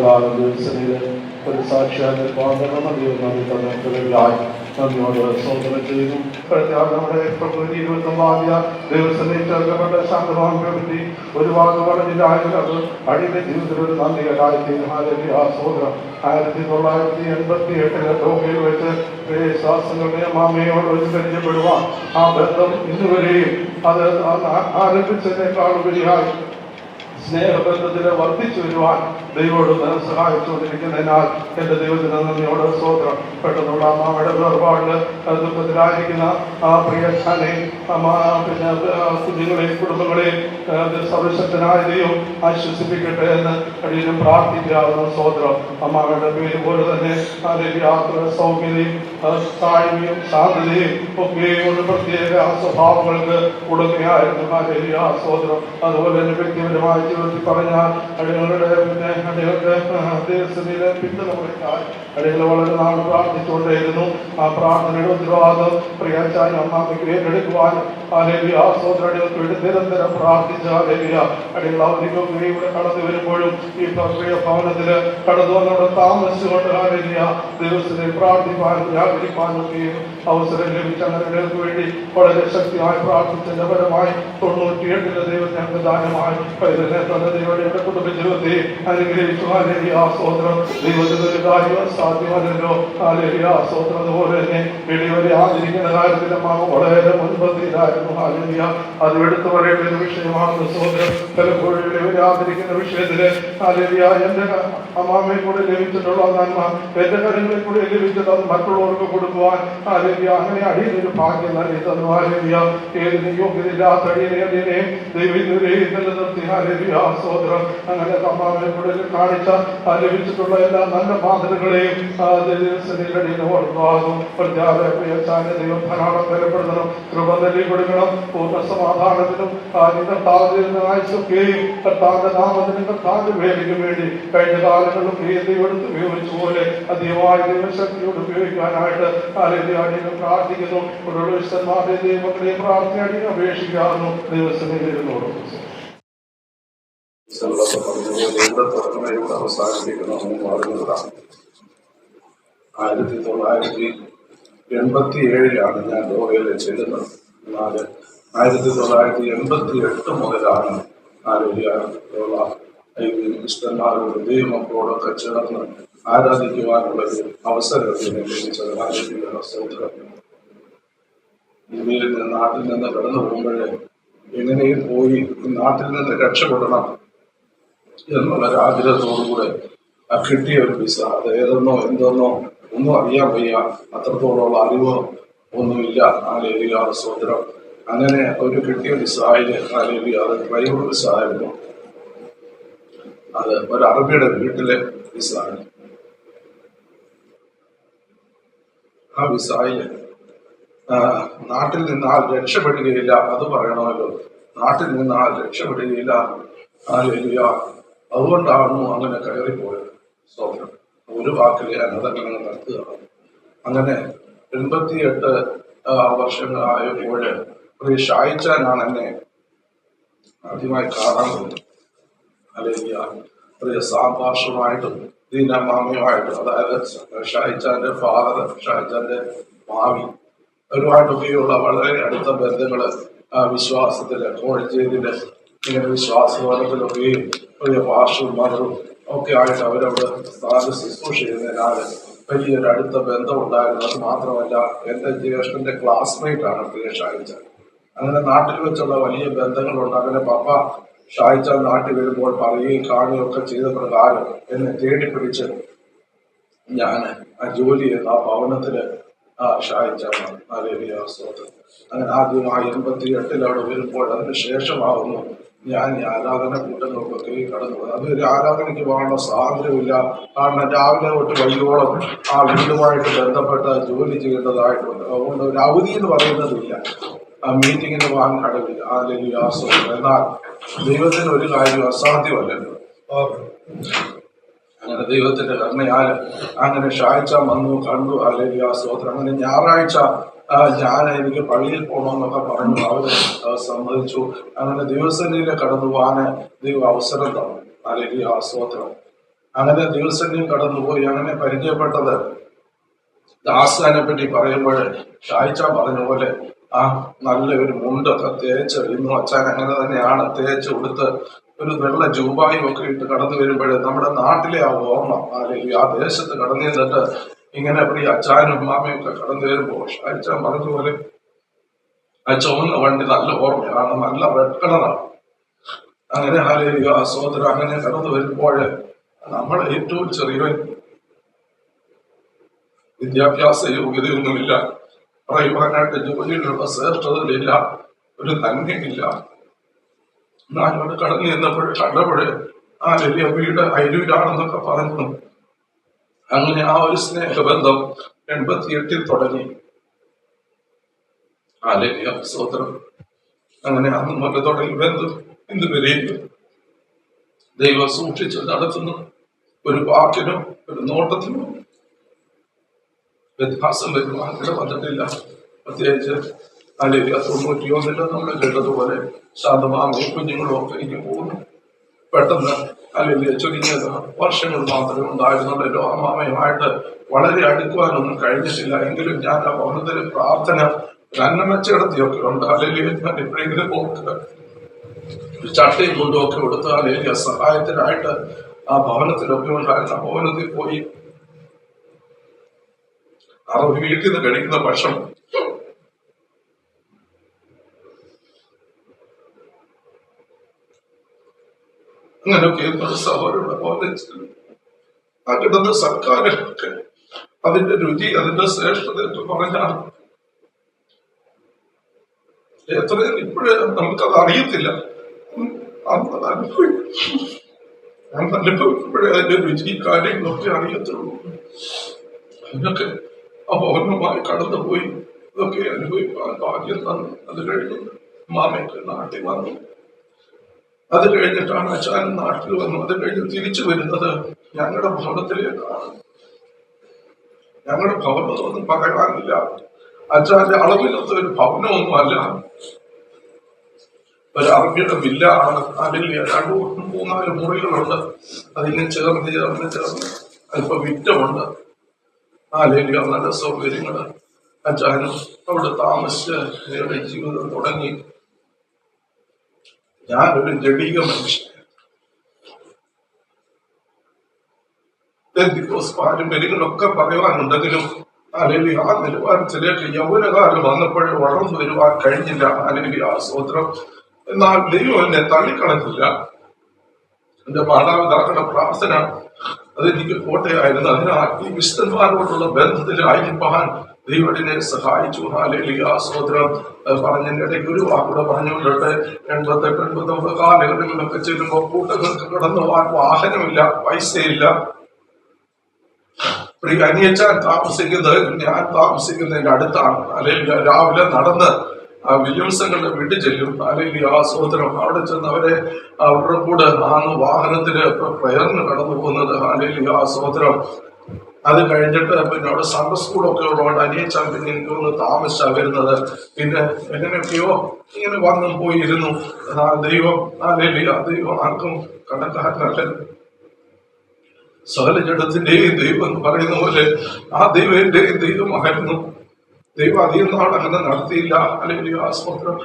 ഒരു സാക്ഷിയായി നന്ദിയോട് സ്വന്തം ചെയ്യുന്നു. നമ്മുടെ ഫെബ്രുവരി 29 ദിവസത്തിൽ ചേർക്കപ്പെട്ട ശാന്തമാവിനെ പറ്റി ഒരു വാക്ക് പറഞ്ഞില്ലായെങ്കിൽ അത് അടിയുടെ ജീവിതത്തിൽ ഒരു നന്ദികരായി സോദരം 1988 ടോക്കിയിൽ വെച്ച് ശ്വാസങ്ങളുടെ മാമയോട് വെച്ച് പരിചയപ്പെടുവാൻ ആ ബന്ധം ഇന്നുവരെയും അത് ആരംഭിച്ചതിനേക്കാളുപരിയായി സ്നേഹബന്ധത്തിൽ വർദ്ധിച്ചു വരുവാൻ ദൈവോട് സഹായിച്ചുകൊണ്ടിരിക്കുന്നതിനാൽ എൻ്റെ ദൈവത്തിന് നന്ദിയോട് സ്തോത്രം. പെട്ടെന്നുള്ള അമ്മാവയുടെ വേർപാടില് ദുഃഖത്തിലായിരിക്കുന്ന ആ പ്രിയച്ഛനെയും പിന്നെ കുഞ്ഞുങ്ങളെയും കുടുംബങ്ങളെയും സർവശക്തനായ ദൈവം ആശ്വസിപ്പിക്കട്ടെ എന്ന് അടിയിലും പ്രാർത്ഥിക്കാവുന്ന സ്തോത്രം. അമ്മാവയുടെ പേര് പോലെ തന്നെ യാത്ര സൗമ്യതയും താഴ്മയും ശാന്തതയും ഒക്കെയും ഒരു പ്രത്യേക സ്വഭാവങ്ങൾക്ക് ഉടമയായിരുന്നു ആ സ്തോത്രം. അതുപോലെ തന്നെ വ്യക്തിപരമായ ജീവിതത്തിൽ പറഞ്ഞാൽ അടികളുടെ അടികൾക്ക് ദേശത്തിലെ പിന്തുണ കൊടുക്കാൻ അടികൾ വളരെ നാൾ പ്രാർത്ഥിച്ചുകൊണ്ടേയിരുന്നു. ആ പ്രാർത്ഥനയുടെ ഉത്തരവാദിത്വം പ്രിയച്ചാനും അമ്മാമ്മയ്ക്ക് ഏറ്റെടുക്കുവാനും ആ സോദരടികൾക്ക് വേണ്ടി നിരന്തരം പ്രാർത്ഥിച്ച അടികൾ അവധിക്കൊക്കെ ഇവിടെ കടന്നു വരുമ്പോഴും ഈ പ്രക്രിയ ഭവനത്തില് കടന്നു വന്നവിടെ താമസിച്ചുകൊണ്ട് ദിവസത്തെ പ്രാർത്ഥിക്കാനും ജാഗരിക്കാനും ഒക്കെയും അവസരം ലഭിച്ച അടികൾക്ക് വേണ്ടി വളരെ ശക്തിയായി പ്രാർത്ഥിച്ചതിന്റെ പരമായി 98 ദൈവം ഞങ്ങൾക്ക് ദാനമായി ദൈവയുടെ കുടുംബ ജീവിതത്തെ അനുഗ്രഹിച്ചു. ആ സ്തോത്രം. ദൈവത്തിന് ഒരു കാര്യം സാധ്യമല്ലല്ലോ. ആ സ്തോത്രം. അതുപോലെ തന്നെ വെളിവരെ ആചരിക്കുന്ന കാര്യത്തിൽ അമ്മ വളരെ മുൻപന്തിയിലായിരുന്നു. അത് എടുത്തു പറയേണ്ട ഒരു വിഷയമാണ് സ്തോത്രം. പലപ്പോഴും വെളിവരെ ആചരിക്കുന്ന വിഷയത്തില് എന്റെ അമ്മാമ്മയെ കൂടെ ലഭിച്ചിട്ടുള്ള നന്മ എന്റെ കാര്യങ്ങളിൽ കൂടെ ലഭിച്ചിട്ട് മറ്റുള്ളവർക്ക് കൊടുക്കുവാൻ അങ്ങനെ അടിയൊരു ഭാഗ്യം നൽകി തന്നു. ഏതിന് യോഗ്യതയില്ലാത്ത അടിയനെയും ദൈവത്തിനെയും നിലനിർത്തി സ്തോത്രം. അങ്ങനെ അമ്മാമ്മയെ കൂടെ കാണിച്ച ലഭിച്ചിട്ടുള്ള എല്ലാ നല്ല മാതൃകളെയും ഓർമ്മമാകും. ദൈവം ധാരാളം ബലപ്പെടുത്തണം, കൃപ നൽകി കൊടുക്കണം. പൂർണ്ണ സമാധാനത്തിനും ആയുസൊക്കെയും കർത്താവിന്റെ നാമത്തിനും കർത്താവിന്റെ വേലയ്ക്കും വേണ്ടി കഴിഞ്ഞ കാലങ്ങളിലും ദൈവമെടുത്ത് ഉപയോഗിച്ച പോലെ അധികമായ ദൈവശക്തിയോട് ഉപയോഗിക്കാനായിട്ട് അടിയനും പ്രാർത്ഥിക്കുന്നു. വിശുദ്ധന്മാരുടെ ദൈവങ്ങളെയും പ്രാർത്ഥനയും അപേക്ഷിക്കാവുന്നു. ദിവസങ്ങളിലോട് അവസാനിപ്പിക്കണമെന്ന് പറയുന്നതാണ്. 1987 ഞാൻ ലോകയിൽ ചെല്ലുന്നത്. എന്നാൽ 1988 മുതലാണ് ക്രിസ്ത്യന്മാരോട് ദൈവമക്കളോടൊക്കെ ചേർന്ന് ആരാധിക്കുവാനുള്ള അവസരം ലഭിച്ചത്. ഇന്ത്യയിൽ നിന്ന് നാട്ടിൽ നിന്ന് കടന്നു പോകുമ്പോഴേ എങ്ങനെയും പോയി ഈ നാട്ടിൽ നിന്ന് രക്ഷപ്പെടണം എന്നുള്ളൊരാഗ്രഹത്തോടുകൂടെ കിട്ടിയ ഒരു വിസ. അത് ഏതെന്നോ എന്തെന്നോ ഒന്നും അറിയാൻ വയ്യ, അത്രത്തോളം അറിവോ ഒന്നുമില്ല. സ്തോത്രം. അങ്ങനെ ഒരു കിട്ടിയ വിസയില് അത് ഡ്രൈവർ വിസ ആയിരുന്നു. അത് ഒരു അറബിയുടെ വീട്ടിലെ വിസ ആണ്. ആ വിസയില് നാട്ടിൽ നിന്നാൽ രക്ഷപ്പെടുകയില്ല, അത് പറയണമല്ലോ. നാട്ടിൽ നിന്നാൽ രക്ഷപ്പെടുകയില്ല ഹല്ലേലൂയ. അതുകൊണ്ടാണ് അങ്ങനെ കയറിപ്പോയത്. സ്തോത്രം. ഒരു വാക്കിൽ ഞാൻ അതങ്ങനെ നിർത്തുക. അങ്ങനെ 88 വർഷങ്ങളായപ്പോൾ പ്രിയ ഷായിച്ചാനാണ് എന്നെ ആദ്യമായി കാണാൻ പോകുന്നത്. ഹല്ലേലൂയ. പ്രിയ സാഭാഷമായിട്ടും ദീനമാമയുമായിട്ടും, അതായത് ഷായിച്ചാന്റെ ഫാദർ, ഷായിച്ചാന്റെ മാമി, അവരുമായിട്ടൊക്കെയുള്ള വളരെ അടുത്ത ബന്ധങ്ങള് വിശ്വാസത്തില്, കോഴഞ്ചേരിയില് ഇങ്ങനെ വിശ്വാസബോധത്തിലൊക്കെയും പ്രിയ പാർശ്വന്മാരും ഒക്കെ ആയിട്ട് അവരവിടെ ശുശ്രൂഷ ചെയ്യുന്നതിനാല് വലിയൊരു അടുത്ത ബന്ധം ഉണ്ടായിരുന്നു. അത് മാത്രമല്ല, എന്റെ ജ്യേഷ്ഠന്റെ ക്ലാസ്മേറ്റ് ആണ് പ്രിയ ഷായിച്ചാൻ. അങ്ങനെ നാട്ടിൽ വെച്ചുള്ള വലിയ ബന്ധങ്ങളുണ്ട്. അങ്ങനെ പപ്പ ഷായിച്ചാൻ നാട്ടിൽ വരുമ്പോൾ പറയുകയും കാണുകയും ഒക്കെ ചെയ്ത പ്രകാരം എന്നെ തേടിപ്പിടിച്ച് ഞാൻ ആ ജോലി ചെയ്ത് ആ ഭവനത്തില് ഷായിച്ചാണ്. അങ്ങനെ ആദ്യമായി 88 അവിടെ വരുമ്പോൾ അതിന് ശേഷമാകുന്നു ഞാൻ ഈ ആരാധന കൂട്ടങ്ങൾക്കൊക്കെ കടന്നു പോകുന്നത്. അതൊരു ആരാധനയ്ക്ക് പോകാനുള്ള സ്വാതന്ത്ര്യമില്ല. കാരണം രാവിലെ തൊട്ട് വൈകോളം ആ വീടുമായിട്ട് ബന്ധപ്പെട്ട ജോലി ചെയ്യേണ്ടതായിട്ടുണ്ട്. അതുകൊണ്ട് ഒരു അവധി എന്ന് പറയുന്നതില്ല, ആ മീറ്റിങ്ങിന് പോകാൻ കടവില്ല. അല്ലെങ്കിൽ എന്നാൽ ദൈവത്തിന് ഒരു കാര്യം അസാധ്യമല്ലല്ലോ. അങ്ങനെ ദൈവത്തിന്റെ കരുണയാൽ അങ്ങനെ ഷായിച്ച വന്നു, കണ്ടു. അല്ലെങ്കിൽ സ്തോത്രം. അങ്ങനെ ഞായറാഴ്ച ഞാൻ എനിക്ക് പള്ളിയിൽ പോകണമെന്നൊക്കെ പറഞ്ഞു. അവര് സമ്മതിച്ചു. അങ്ങനെ ദിവസനിലെ കടന്നു പോകാന് ദൈവം അവസരം തന്നു. അല്ലെങ്കിൽ സ്തോത്രം. അങ്ങനെ ദിവസനിൽ കടന്നുപോയി. അങ്ങനെ പരിചയപ്പെട്ടത് ദാസാനെ പറ്റി പറയുമ്പോൾ ഷായിച്ച പറഞ്ഞ പോലെ നല്ല ഒരു മുണ്ടൊക്കെ തേച്ച്, ഇന്നും അച്ഛൻ അങ്ങനെ തന്നെയാണ് തേച്ച് കൊടുത്ത് ഒരു വെള്ള ജൂബായും ഒക്കെ ഇട്ട് കടന്നു വരുമ്പോൾ നമ്മുടെ നാട്ടിലെ ആ ഓർമ്മ, അല്ലെങ്കിൽ ആ ദേശത്ത് കടന്നു ചെന്നിട്ട് ഇങ്ങനെ പ്രിയ അച്ഛനും മാമയും ഒക്കെ കടന്നു വരുമ്പോൾ ഷായിച്ചാൻ പറഞ്ഞതുപോലെ ആ ചുവന്ന വണ്ടി നല്ല ഓർമ്മയാണ്, നല്ല റെഡ് കളറാണ്. അങ്ങനെ ഹല്ലേലൂയ സഹോദരൻ, അങ്ങനെ കടന്നു വരുമ്പോൾ നമ്മളെ ഏറ്റവും ചെറിയവൻ, വിദ്യാഭ്യാസ യോഗ്യതയൊന്നുമില്ല, പറയുവാനായിട്ട് ജോലിയിലുള്ള ശ്രേഷ്ഠതയിലില്ല, ഒരു നന്മയില്ല. ഞാനോട് കടന്നു ചെന്നപ്പോൾ കണ്ടപ്പോഴേ വലിയ വീട് അയലൂരാണെന്നൊക്കെ പറഞ്ഞു. അങ്ങനെ ആ ഒരു സ്നേഹബന്ധം 88 തുടങ്ങി. സ്തോത്രം. അങ്ങനെ അന്ന് മുതൽ തുടങ്ങി ബന്ധം ഇന്ന് വരെയും ദൈവം സൂക്ഷിച്ച് നടത്തുന്നു. ഒരു വാക്കിനും ഒരു നോട്ടത്തിനും വ്യത്യാസം വരുവാൻ വന്നിട്ടില്ല. പ്രത്യേകിച്ച് 91 നമ്മൾ കേട്ടതുപോലെ ശാന്തമാമയും കുഞ്ഞുങ്ങളും ഒക്കെ ഇനി പോകുന്നു. പെട്ടെന്ന് ചുരുങ്ങിയത് വർഷങ്ങൾ മാത്രമേ ഉണ്ടായിരുന്നുള്ളൂ. അമ്മാമയുമായിട്ട് വളരെ അടുക്കുവാനൊന്നും കഴിഞ്ഞിട്ടില്ല. എങ്കിലും ഞാൻ ആ ഭവനത്തിലെ പ്രാർത്ഥന നന്മച്ചടത്തിയൊക്കെ ഉണ്ട്. ഞാൻ എപ്പോഴെങ്കിലും ഓർക്കുക ചട്ടയും കൊണ്ടുമൊക്കെ കൊടുത്ത് സഹായത്തിനായിട്ട് ആ ഭവനത്തിലൊക്കെ ഉണ്ടായിരുന്ന ഭവനത്തിൽ പോയി അവർ വീട്ടിൽ നിന്ന് കഴിക്കുന്ന ഭക്ഷണം അങ്ങനെയൊക്കെ സഹോദരരുടെ പോലെ ആ കിടന്ന സർക്കാരൊക്കെ അതിന്റെ രുചി, അതിന്റെ ശ്രേഷ്ഠത എന്ന് പറഞ്ഞാൽ എത്രയും ഇപ്പോഴേ നമുക്കത് അറിയത്തില്ല. അനുഭവിക്കുമ്പോഴേ അതിന്റെ രുചി കാര്യങ്ങളൊക്കെ അറിയത്തുള്ളൂ. അതിനൊക്കെ അപൂർണമായി കടന്നുപോയി ഇതൊക്കെ അനുഭവിക്കാൻ ഭാഗ്യം തന്നു. അത് കഴിഞ്ഞ് മാമയ്ക്ക് നാട്ടിൽ വന്നു. അത് കഴിഞ്ഞിട്ടാണ് അച്ഛൻ നാട്ടിൽ വന്നു. അത് കഴിഞ്ഞ് തിരിച്ചു വരുന്നത് ഞങ്ങളുടെ ഭവനത്തിലേക്കാണ്. ഞങ്ങളുടെ ഭവനമൊന്നും പറയാനില്ല. അച്ഛന്റെ അളവിലൊന്നും ഒരു ഭവനമൊന്നും അല്ല, ഒരു അറബിയുടെ വില്ലാണ്. അതിൽ 2-3-4 മുറികളുണ്ട്. അതിന് ചേർന്ന് അല്പം വിറ്റമുണ്ട്. നല്ല സൗകര്യങ്ങള്. അച്ഛനും അവിടെ താമസിച്ച് ജീവിതം തുടങ്ങി. ഞാനൊരു ജഡീക മനുഷ്യൻ. പാരമ്പര്യങ്ങളൊക്കെ പറയുവാനുണ്ടെങ്കിലും ആ നിലവാരത്തിലേക്ക് യൗവനകാലം വന്നപ്പോഴും വളർന്നു വരുവാൻ കഴിഞ്ഞില്ല. സ്തോത്രം. എന്നാൽ ദൈവം എന്നെ തള്ളിക്കളഞ്ഞില്ല. എന്റെ മാതാപിതാക്കളുടെ പ്രാർത്ഥന അതെനിക്ക് കോട്ടയായിരുന്നു. അതിനാൽ ഈ വിശുദ്ധന്മാരോടുള്ള ബന്ധത്തിലായിരിക്കാൻ ദൈവത്തിനെ സഹായിച്ചു. സ്തോത്രം. പറഞ്ഞതിന്റെ ഇടയ്ക്ക് ഒരു വാക്കൂടെ പറഞ്ഞുകൊണ്ടിട്ട് 88-89 കാലഘട്ടങ്ങളിലൊക്കെ ചെല്ലുമ്പോൾ കൂട്ടങ്ങൾക്ക് കടന്നു പോകാൻ വാഹനമില്ല, പൈസയില്ല. അനിയച്ചാൻ താമസിക്കുന്നത് ഞാൻ താമസിക്കുന്നതിന്റെ അടുത്താണ്. അല്ലെങ്കിൽ രാവിലെ നടന്ന് ആ വില്യംസങ്ങളുടെ വീട്ടിൽ ചെല്ലും. അല്ലെങ്കിൽ ആ സഹോദരം അവിടെ ചെന്ന് അവരെ അവരുടെ കൂടെ ആണ് വാഹനത്തില് പ്രയറിന് കടന്നു പോകുന്നത്. അല്ലെങ്കിൽ ആ സഹോദരം അത് കഴിഞ്ഞിട്ട് പിന്നെ അവിടെ സൺഡേ സ്കൂളൊക്കെ ഉള്ളതുകൊണ്ട് അനിയച്ചാൻ പിന്നെ എനിക്ക് ഒന്ന് താമസിച്ചാ വരുന്നത്. പിന്നെ എങ്ങനെയൊക്കെയോ ഇങ്ങനെ വന്നും പോയിരുന്നു. ദൈവം ദൈവം ആർക്കും കടക്കാരനല്ല. സകല ജഡത്തിന്റെയും ദൈവം എന്ന് പറയുന്ന പോലെ ആ ദൈവം എന്റെയും ദൈവമായിരുന്നു. ദൈവം അധികം നാൾ അങ്ങനെ നടത്തിയില്ല. അല്ലെങ്കിൽ ആ സ്വന്തം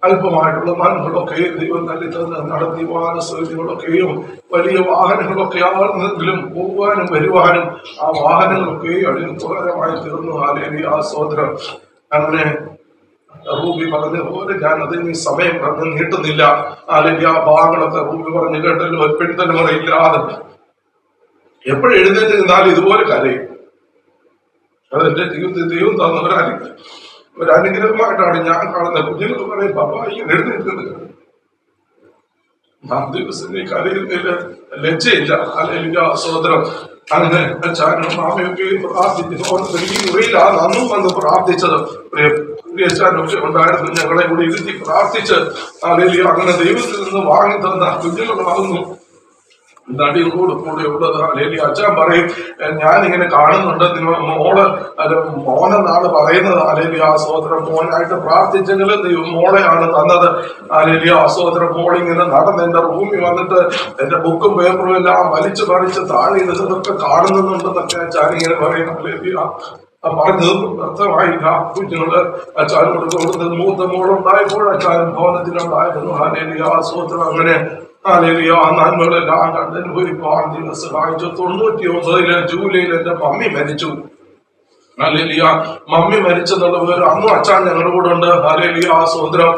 അല്പമായിട്ടുള്ള നന്മകളൊക്കെയും ദൈവം നൽകി തന്ന് നടത്തി. വാഹനസൗകര്യങ്ങളൊക്കെയും വലിയ വാഹനങ്ങളൊക്കെ ആണെങ്കിലും പോകുവാനും വരുവാനും ആ വാഹനങ്ങളൊക്കെയും അനുകൂലമായി തീർന്നു. അല്ലെങ്കിൽ ആ സ്വതന്ത്രം അങ്ങനെ റൂബി പറഞ്ഞ പോലെ ഞാൻ അതിന് സമയം പറഞ്ഞ് നീട്ടുന്നില്ല. അല്ലെങ്കിൽ ആ ഭാഗങ്ങളൊക്കെ റൂബി പറഞ്ഞ് കേട്ടല്ലോ. പിൻതലമുറയില്ലാതെ എപ്പോഴും എഴുന്നേറ്റ് നിന്നാലും ഇതുപോലെ കരയും. അതെന്റെ ജീവിതത്തിൽ ദൈവം തന്ന ഒരു അനുഗ്രഹമായിട്ടാണ് ഞാൻ കാണുന്നത്. കുഞ്ഞുങ്ങൾക്ക് പറയും പപ്പ ഇങ്ങനെ എഴുന്നേൽക്കുന്നത് ദിവസം കരയുന്നതില് ലജ്ജയില്ല. അല്ലെങ്കിൽ സഹോദരം അങ്ങനെ അച്ഛനും മാമയൊക്കെ പ്രാർത്ഥിച്ചു. അന്നും വന്ന് പ്രാർത്ഥിച്ചത് പ്രിയച്ചാനൊക്കെ ഉണ്ടായിരുന്നു. ഞങ്ങളെ കൂടി ഇരുത്തി പ്രാർത്ഥിച്ച് അല്ലെങ്കിൽ അങ്ങനെ ദൈവത്തിൽ നിന്ന് വാങ്ങി തന്ന കുഞ്ഞുങ്ങളാകുന്നു നടിയോട് കൂടെ ഉള്ളത്. അല്ലെങ്കിൽ അച്ഛൻ പറയും ഞാനിങ്ങനെ കാണുന്നുണ്ട് മോള് മോനെന്നാണ് പറയുന്നത്. അല്ലെങ്കിൽ ആ സഹോദരം മോനായിട്ട് പ്രാർത്ഥിച്ചെങ്കിൽ ദൈവം മോളെയാണ് തന്നത്. അല്ലെങ്കിൽ ആ സഹോദരം മോളിങ്ങനെ നടന്ന് എന്റെ റൂമിൽ വന്നിട്ട് എന്റെ ബുക്കും പേപ്പറും എല്ലാം വലിച്ചു പറിച്ച് താഴെ ഇതൊക്കെ കാണുന്നുണ്ടെന്നൊക്കെ അച്ഛൻ ഇങ്ങനെ പറയും. അല്ലെങ്കിൽ പറഞ്ഞതൊന്നും വ്യക്തമായില്ല. കുഞ്ഞുങ്ങള് അച്ഛനോട് കൊടുത്തത് മൂത്ത മോളുണ്ടായപ്പോൾ അച്ഛനും ഭവനത്തിലുണ്ടായിരുന്നു. അല്ലെങ്കിൽ ആ സഹോദരം അങ്ങനെ ആ നന്മകളെല്ലാം കണ്ടനുഭവിക്കാൻ ദൈവം സഹായിച്ചു. 99 ജൂലൈയിൽ എന്റെ മമ്മി മരിച്ചു. അല്ലെങ്കിൽ മമ്മി മരിച്ചെന്നുള്ള പേര് അന്നും അച്ഛൻ ഞങ്ങളുടെ കൂടെ ഉണ്ട്. അല്ലെങ്കിൽ ആ സഹോദരം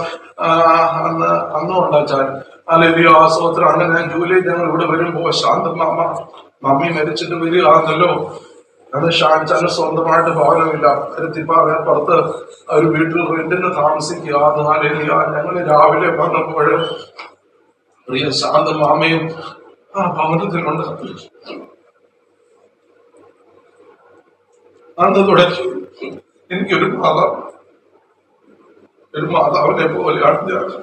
അന്നും ഉണ്ട് അച്ഛൻ. അല്ലെങ്കിൽ ആ സഹോദരം അങ്ങനെ ജൂലൈ ഞങ്ങൾ ഇവിടെ വരുമ്പോ ശാന്തമാമ മമ്മി മരിച്ചിട്ട് വരികയാണല്ലോ. അത് ഷാൻചാന് സ്വന്തമായിട്ട് ഭവനമില്ല. പുറത്ത് ഒരു വീട്ടിൽ റെന്റിന് താമസിക്കുക. അല്ലെങ്കിൽ ഞങ്ങള് രാവിലെ വന്നപ്പോൾ പ്രിയ ശാന്ത മാമയും ആ ഭവനത്തിലുണ്ട്. അന്ന് തുടങ്ങി എനിക്കൊരു മാതാവിനെ പോലെ കാണുന്നത്.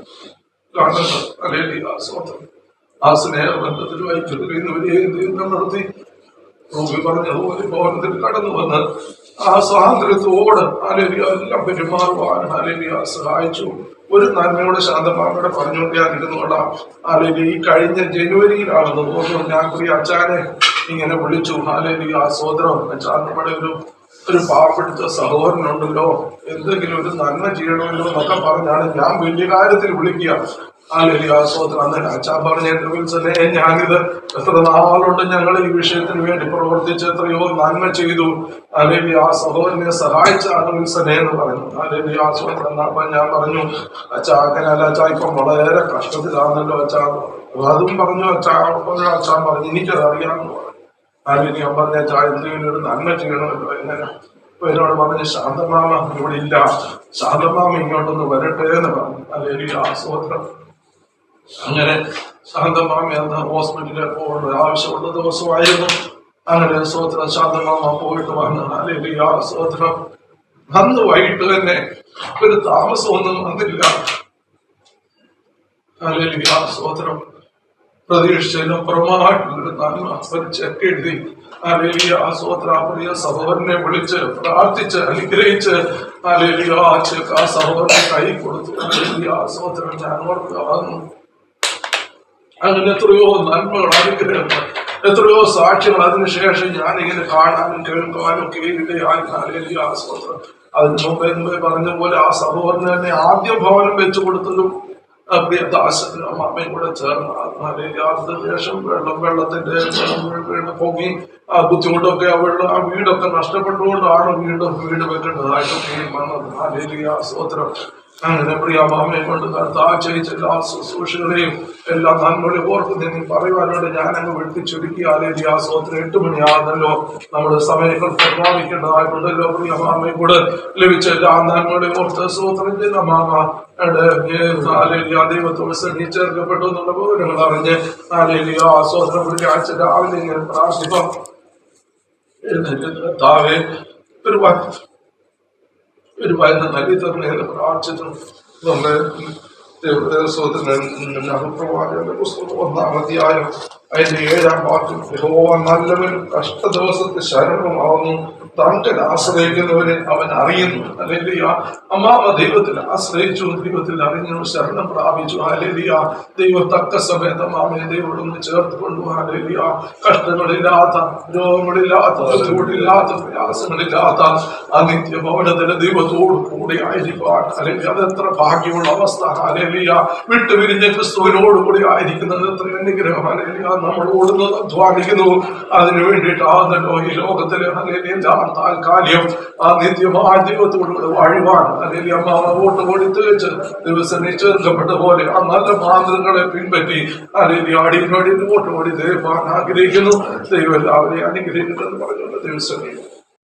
അല്ലെങ്കിൽ ആ സ്വന്തം ആ സ്നേഹബന്ധത്തിൽ വൈദ്യുതി നടത്തി റൂബി പറഞ്ഞതുപോലെ ഭവനത്തിൽ കടന്നു വന്ന് ആ സ്വാതന്ത്ര്യത്തോട് അല്ലെങ്കിൽ എല്ലാം പെരുമാറുവാൻ അല്ലെങ്കിൽ സഹായിച്ചു. ഒരു നന്മയോടെ ശാന്തമാമയുടെ പറഞ്ഞുകൊണ്ട് ഞാൻ ഇരുന്നോളാം. അല്ലെങ്കിൽ ഈ കഴിഞ്ഞ ജനുവരിയിലാണെന്ന് തോന്നുന്നു ഞാൻ പ്രിയ അച്ഛനെ ഇങ്ങനെ വിളിച്ചു. അല്ലെങ്കിൽ ആ സഹോദരം അച്ഛൻ നമ്മുടെ ഒരു പാവപ്പെടുത്ത സഹോദരനുണ്ടല്ലോ, എന്തെങ്കിലും ഒരു നന്മ ചെയ്യണമല്ലോ എന്നൊക്കെ പറഞ്ഞാണ് ഞാൻ വലിയ കാര്യത്തിൽ വിളിക്കുക. അല്ലെങ്കിൽ ആ സഹോദരൻ അന്നേരം അച്ഛൻ പറഞ്ഞ വിൽസനെ ഞാനിത് എത്ര നാളുണ്ട് ഞങ്ങൾ ഈ വിഷയത്തിന് വേണ്ടി പ്രവർത്തിച്ച് എത്രയോ നന്മ ചെയ്തു. അല്ലെങ്കിൽ ആ സഹോദരനെ സഹായിച്ചാണ് വിൽസനെ എന്ന് പറഞ്ഞു. അല്ലെങ്കിൽ ആ സഹോദരൻ ഞാൻ പറഞ്ഞു അച്ഛാ അങ്ങനെയല്ല അച്ഛാ ഇപ്പം വളരെ കഷ്ടത്തിലാണല്ലോ അച്ഛാ. അതും പറഞ്ഞു അച്ഛാൻ പറഞ്ഞു എനിക്കത് അറിയാമെന്ന് പറഞ്ഞു. അല്ലെങ്കിൽ ഞാൻ പറഞ്ഞ അച്ഛാ എന്തെങ്കിലും ഒരു നന്മ ചെയ്യണമല്ലോ എങ്ങനെ. അപ്പൊ എന്നോട് പറഞ്ഞ് ശാന്തമാമ ഇവിടെ ഇല്ല, ശാന്തമാമ ഇങ്ങോട്ടൊന്ന് വരട്ടെ എന്ന് പറഞ്ഞു. അല്ലെങ്കിൽ ആ സഹോദരൻ അങ്ങനെ ശാന്തമാമ അന്ന് ഹോസ്പിറ്റലിൽ പോകേണ്ട ആവശ്യമുള്ള ദിവസമായിരുന്നു. അങ്ങനെ സഹോദരൻ ശാന്തമാമ പോയിട്ട് വന്ന് അല്ലെങ്കിൽ ആ സഹോദരം അന്ന് വൈകിട്ട് തന്നെ ഒരു താമസമൊന്നും വന്നില്ല. അല്ലെങ്കിൽ ആ സഹോദരം പ്രതീക്ഷിച്ചതിനപ്പുറമായിട്ടുള്ളൊരു നന്മ ഒരു ചെക്ക് എഴുതി അല്ലെങ്കിൽ ആ സഹോദര സഹോദരനെ വിളിച്ച് പ്രാർത്ഥിച്ച് അനുഗ്രഹിച്ച് അല്ലെങ്കിൽ ആ ചെക്ക് ആ സഹോദരനെ കൈ കൊടുത്തു. അല്ലെങ്കിൽ ആ സഹോദരൻ ഞാൻ ഓർക്കുകയാകുന്നു. അങ്ങനെ എത്രയോ നന്മകൾ അനുഗ്രഹങ്ങൾ എത്രയോ സാക്ഷ്യങ്ങൾ അതിനുശേഷം ഞാനിങ്ങനെ കാണാനും കേൾക്കാനും ഒക്കെ ഇടയായി. ആ സഹോദരൻ അതിന് മുമ്പേ പറഞ്ഞ പോലെ ആ സഹോദരന് തന്നെ ആദ്യ ഭവനം വെച്ചു കൊടുത്തതും പ്രിയ ദാസനും അമ്മയും കൂടെ ചേർന്ന് ശേഷം വെള്ളത്തിന്റെ പൊങ്ങി ആ ബുദ്ധിമുട്ടൊക്കെ ആ വീടൊക്കെ നഷ്ടപ്പെട്ടുകൊണ്ടാണ് വീട് വെക്കേണ്ടതായിട്ടൊക്കെ വന്നത്. അല്ലെങ്കിൽ ആ സഹോദരം അങ്ങനെ പ്രിയ മാമയെ കൊണ്ട് ചെയ്യിച്ച എല്ലാ ശുശ്രൂഷകളെയും എല്ലാ നന്മകളെയും ഓർത്ത് നിങ്ങൾ പറയുവാനോട് ഞാൻ അങ്ങ് വെട്ടി ചുരുക്കി. അല്ലെങ്കിൽ ആ സഹോദരം 8 മണിയാണല്ലോ നമ്മുടെ സമയങ്ങൾ പ്രഖ്യാപിക്കേണ്ടതായിട്ടുണ്ടല്ലോ. പ്രിയ മാമയെ കൂടെ ലഭിച്ച എല്ലാ നന്മകളെയും ഓർത്ത് സഹോദരൻ ചെയ്ത മാമ ദൈവത്തോട് ചേർക്കപ്പെട്ടു എന്നുള്ള വിവരങ്ങൾ അറിഞ്ഞ് ആ സഹോദരം വെള്ളിയാഴ്ച രാവിലെ ഇങ്ങനെ പ്രാർത്ഥിപ്പം താവേ ഒരു വയന നൽകി തന്നെ പ്രാർത്ഥിച്ചു. നമ്മുടെ പ്രവാചകന്റെ പുസ്തകം 1-ാം അധ്യായം അതിന്റെ 7-ാം വാക്യം, യഹോവ നല്ലവനും കഷ്ടദിവസത്തെ ശരണമാവുന്നു, തങ്കൽ ആശ്രയിക്കുന്നവരെ അവൻ അറിയുന്നു. ഹല്ലേലൂയ. അമ്മാമ ദൈവത്തിൽ ആശ്രയിച്ചു, ദൈവത്തിൽ അറിഞ്ഞു, ശരണം പ്രാപിച്ചു. ഹല്ലേലൂയ. ദൈവം തക്ക സമയത്ത് അമ്മാമയെ ദൈവത്തോടൊന്ന് ചേർത്ത് കൊണ്ടു. ഹല്ലേലൂയ. കഷ്ടങ്ങളില്ലാത്ത, രോഗങ്ങളില്ലാത്ത, ബുദ്ധിമുട്ടില്ലാത്ത, പ്രയാസങ്ങളില്ലാത്ത ആ നിത്യഭവനത്തിന് ദൈവത്തോട് കൂടി ആയിരിക്കാൻ. ഹല്ലേലൂയ. അതെത്ര ഭാഗ്യമുള്ള അവസ്ഥ. ഹല്ലേലൂയ. വിട്ടുപിരിഞ്ഞ ക്രിസ്തുവിനോട് കൂടി ആയിരിക്കുന്നത് എത്ര അനുഗ്രഹം. ഹല്ലേലൂയ. നമ്മൾ ഓടുന്നത്, അധ്വാനിക്കുന്നു, അതിനു വേണ്ടിയിട്ടാണല്ലോ ഈ ലോകത്തില്. ഹല്ലേലൂയ. താൽക്കാലികം ആ നിത്യമായ ദൈവത്തോടുകൂടെ വാഴുവാൻ. അല്ലെങ്കിൽ അമ്മ വോട്ട് ഓടി തികച്ച് ദിവസം ചേർക്കപ്പെട്ട പോലെ ആ നല്ല മാതൃകളെ പിൻപറ്റി അല്ലെങ്കിൽ അടിയിനോടി വോട്ട് ഓടി ദൈവം ആഗ്രഹിക്കുന്നു. ദൈവം എല്ലാവരെയും അനുഗ്രഹിക്കുന്നു പറഞ്ഞുകൊണ്ട് ദിവസം